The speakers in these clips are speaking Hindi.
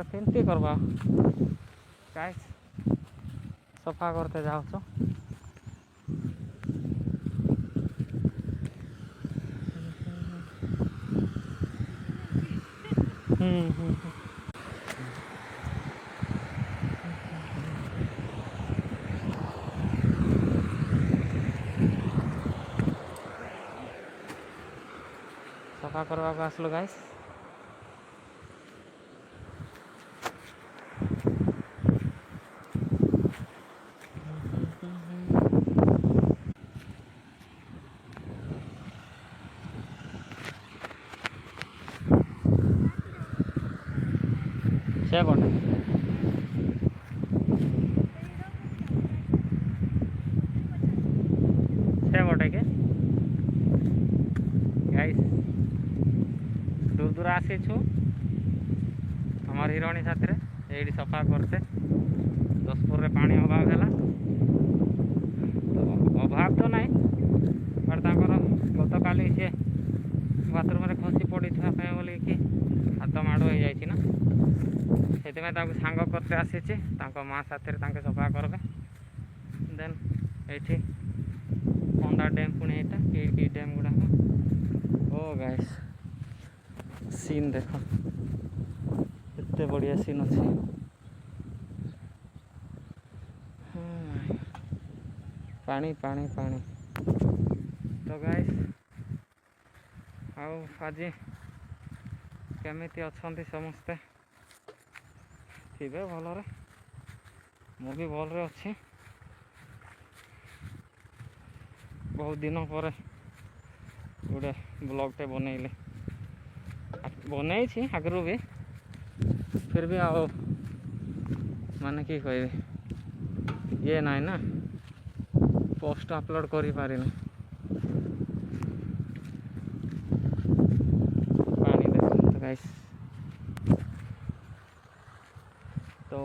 तो केमती करवा गाइस सफा करते जाओ तो सफा करवा को आसलो गाइस से पटे से पटे के गाइस दूर दूर आसी छु हमार हिरोणी साथी ये सफा करते दसपुर में पानी अभाव है तो अभाव तो नहीं बट गत काली सी बाथरूम में खसी पड़ी बोल कि हाथ माड़ हो जाए से सांग करते आसी माँ साथी सफा करबे देन ये अंडा डैम पुणी ये डैम गुड़ा ओ गाइस सीन देख एते बढ़िया सीन अच्छे पानी पानी पानी तो गाइस आओ आज केमिति अछंती समस्ते थे भलरे मु भी भलरे अच्छी बहुत दिन पर गोटे ब्लॉगटे बनइले बनई आगु भी फिर भी आओ माने कि कह ये ना ना पोस्ट अपलोड करी पारिनी पानी देखो गाइस तो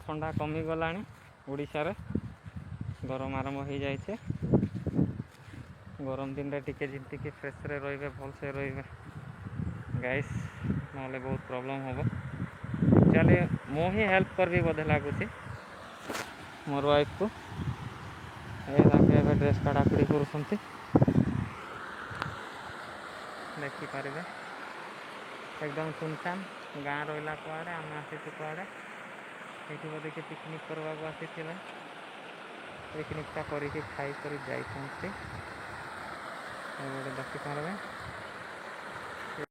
ठंडा कमी गला ओडिशा रे गरम आरंभ हो जाए गरम दिन रे टिके जिंती फ्रेश रे रहिबे भल से रहिबे गाइस ना बहुत प्रॉब्लम हम चलिए मु ही हेल्प करबी बोधे लगुच मोर वाइफ को ये ड्रेस काढ़ाकुड़ी कर देखिपारे एकदम सुनसान गाँ रहा कुआड़े आम आसी कुआड़े ये बोधे कि पिकनिक करवा आसी पिकनिकटा करके खाई कर जाते देखिपारे